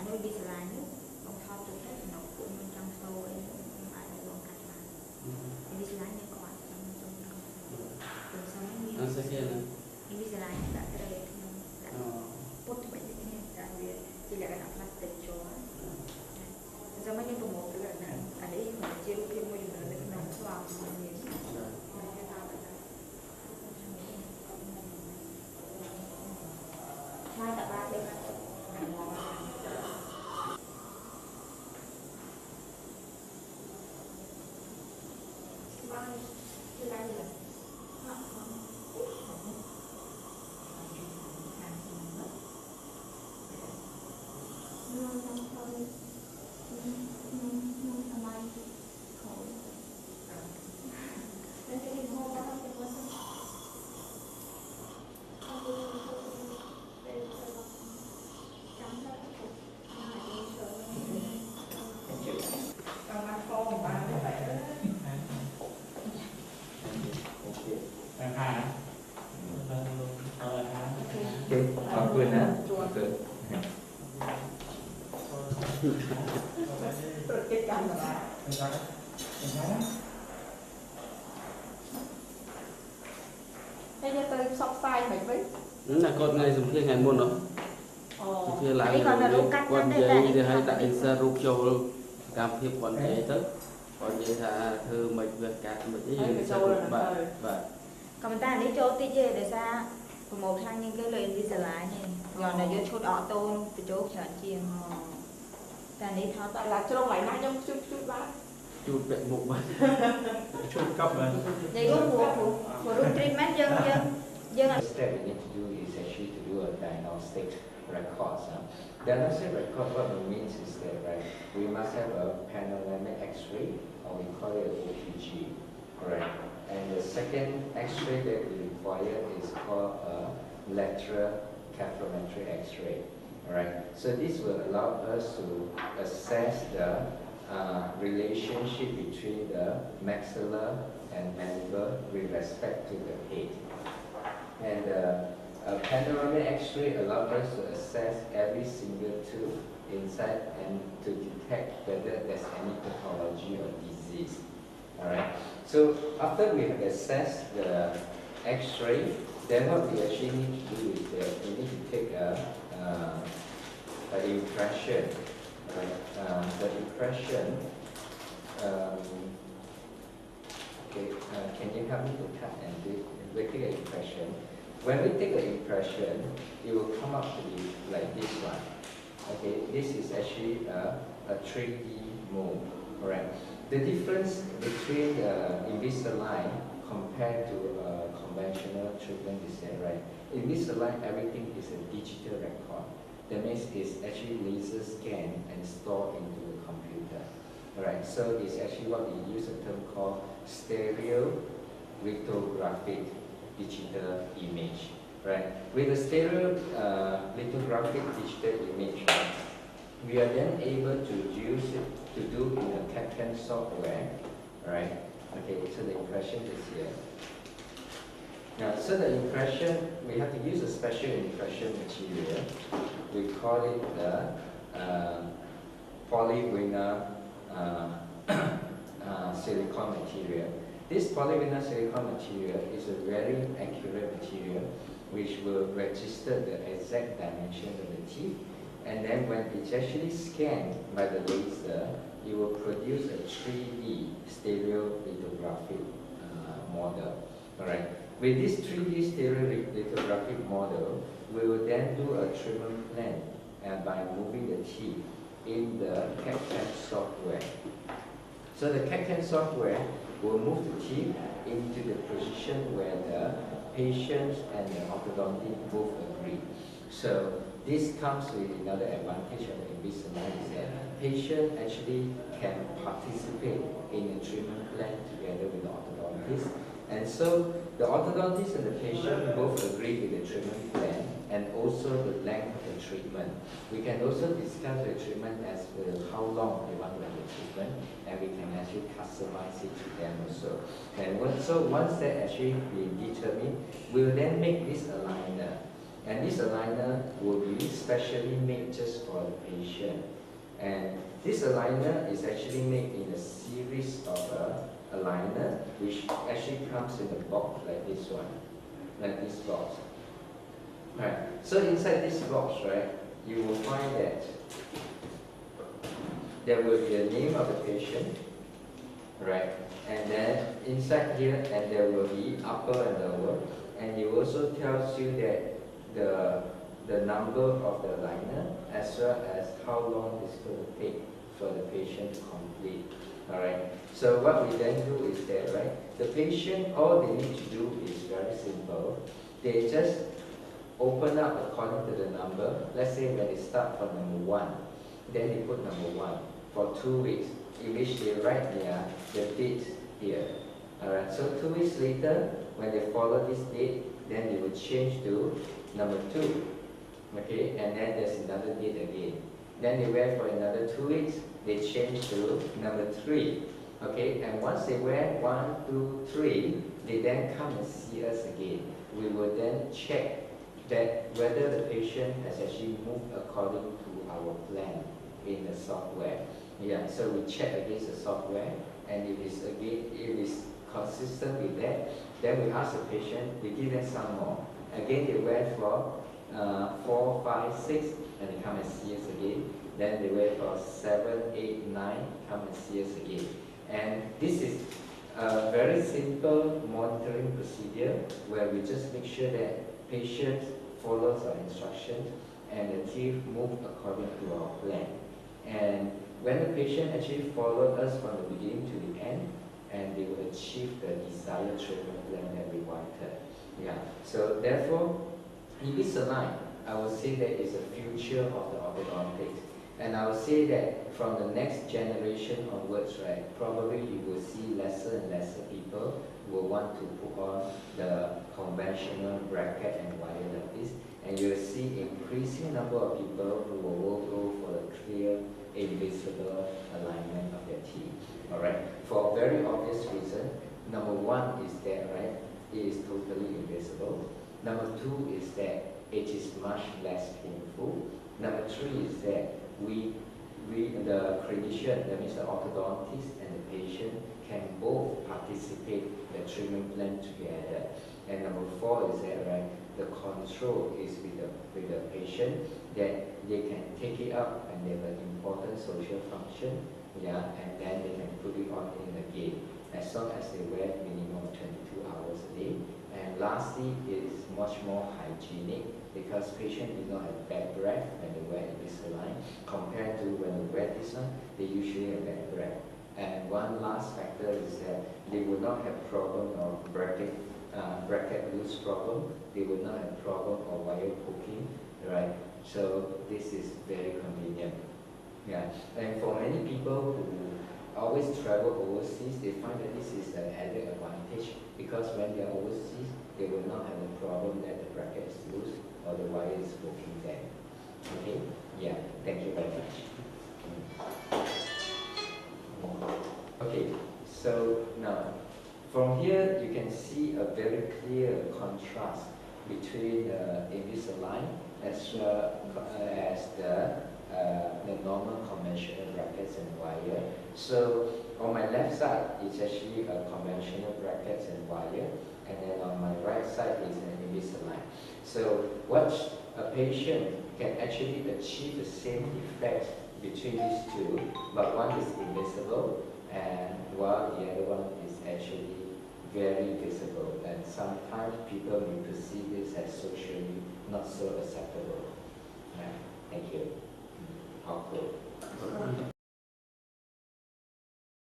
với Invisalign á, ông thao từ cái nó cũng trong sâu ấy, không ai là luôn cắt lại. Invisalign nó còn trong từ sau nó Invisalign đã cái đây đã bút bệnh này đã chỉ là cái plastic cho do mấy những một cái là anh ấy mà chiếu thêm một lần nữa nó vào nhiều hai tại ba đâyขอบคุณนะcái cam là đây cho tôi sóc tay mày với là con ngày dùng khi ngày muôn đó khi lại quan giấy thì hay đại sa rục châu cam thiệp quan giấy tới còn giấy là thư mệnh việc cả một cái gì sa rục bạn và còn ta đi chỗ tí chê để xa một thằng những cái lời Invisalign này rồi là vô chốt auto từ chỗ chọn chiên ta đi tháo tại là trong lại nãy trong chút bát chút bệnh một bạn chút cấp mà vậy có của root treatment dân step we need to do is actually to do a diagnostic records. Diagnostic record, what it means is that right, we must have a panoramic X-ray, or we call it OPG, right? And the second X-ray that we require is called a lateral capillary X-ray, right? So this will allow us to assess the relationship between the maxilla and mandible with respect to the head. And a panoramic X-ray allows us to assess every single tooth inside and to detect whether there's any pathology or disease. Alright. So after we have assessed the X-ray, then what we actually need to do is that we need to take an impression. Right? The impression. Can you help me to cut and do? We take an impression. When we take an impression, it will come up to be like this one. Okay, this is actually a 3D mold. Alright. The difference between Invisalign compared to conventional treatment is that, right? Invisalign, everything is a digital record. That means it's actually laser scanned and stored into the computer. Alright, so it's actually what we use a term called stereo lithographic digital image. Right? With the stereo lithographic digital image, we are then able to use it to do in the CAD/CAM software, right? Okay, so the impression is here. Now, so the impression, we have to use a special impression material. We call it the polyvinyl silicone material. This polyvinyl silicone material is a very accurate material which will register the exact dimension of the teeth. And then when it's actually scanned by the laser, it will produce a 3D stereolithographic model. Alright. With this 3D stereolithographic model, we will then do a treatment plan by moving the teeth in the CAD/CAM software. So the CAD/CAM software will move the teeth into the position where the patients and the orthodontist both agree. So this comes with another advantage of Invisalign is that patient actually can participate in a treatment plan together with the orthodontist. And so the orthodontist and the patient both agree with the treatment plan and also the length of the treatment. We can also discuss the treatment as well how long they want to have the treatment, and we can actually customize it to them also. And once that actually been determined, we will then make this aligner. And this aligner will be specially made just for the patient. patient. And this aligner is actually made in a series of aligner, which actually comes in a box like this one, like this box. Right. So inside this box, right, you will find that there will be a name of the patient, right, and then inside here, and there will be upper and lower, and it also tells you that the number of the aligner as well as how long it's going to take for the patient to complete. Alright. So what we then do is that, right, the patient, all they need to do is very simple. They just open up according to the number. Let's say when they start from number 1, then they put number 1 for 2 weeks, in which they write the date here. Alright. So 2 weeks later, when they follow this date, then they will change to number 2. Okay, and then there's another date again. Then they wear for another 2 weeks, they change to number 3. Okay, and once they wear 1, 2, 3, they then come and see us again. We will then check that whether the patient has actually moved according to our plan in the software. Yeah, so we check against the software, and if it's consistent with that, then we ask the patient, we give them some more. Again, they wear for 4, 5, 6, and they come and see us again. Then they wait for 7, 8, 9, come and see us again. And this is a very simple monitoring procedure where we just make sure that patient follows our instructions and the teeth move according to our plan. And when the patient actually followed us from the beginning to the end, and they will achieve the desired treatment plan that we wanted. Yeah. So therefore, Invisalign, I would say that is the future of the orthodontics. And I would say that from the next generation onwards, right, probably you will see lesser and lesser people will want to put on the conventional bracket and wire like this. And you will see increasing number of people who will go for the clear, invisible alignment of their teeth. Alright? For a very obvious reason. Number 1 is that, right, it is totally invisible. Number 2 is that it is much less painful. Number 3 is that we the clinician, that means the orthodontist and the patient, can both participate in the treatment plan together. And number 4 is that, right, the control is with the patient, that they can take it up and they have an important social function, yeah, and then they can put it on in again, as long as they wear minimum 22 hours a day. And lastly, it is much more hygienic because patients do not have bad breath when they wear Invisalign compared to when they wear this one, they usually have bad breath. And one last factor is that they will not have problem of bracket loose problem. They will not have problem of wire poking, right? So this is very convenient. Yeah, and for many people who always travel overseas, they find that this is an added advantage because when they are overseas, they will not have a problem that the bracket is loose or the wire is poking them. Okay? Yeah, thank you very much. Okay, so now from here you can see a very clear contrast between the Invisalign as well as the normal conventional brackets and wire. So on my left side is actually a conventional brackets and wire, and then on my right side is an Invisalign. So what a patient can actually achieve the same effect between these two, but one is invisible and while the other one is actually very visible, and sometimes people may perceive this as socially not so acceptable. Thank you. I'll close.